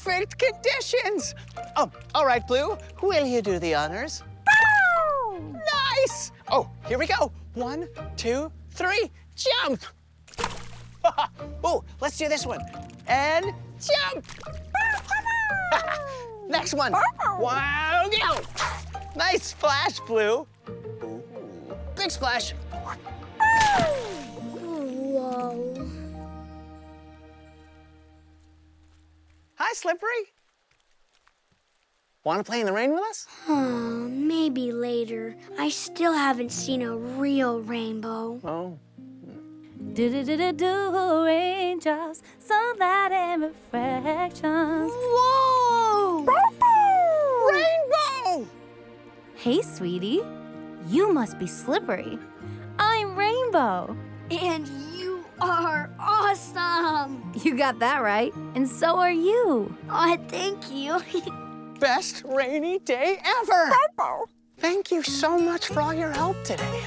perfect conditions. Oh, all right, Blue. Will you do the honors? Nice! Oh, here we go. 1, 2, 3, jump! Oh, let's do this one. And jump! Next one. Wow, go! Nice splash, Blue. Ooh, big splash. Whoa. Hi, Slippery. Want to play in the rain with us? Maybe later. I still haven't seen a real rainbow. Oh. Do raindrops, sunlight and reflections. Whoa! Rainbow! Hey, sweetie, you must be Slippery. I'm Rainbow. And you are awesome! You got that right, and so are you. Oh, thank you. Best rainy day ever! Thank you so much for all your help today.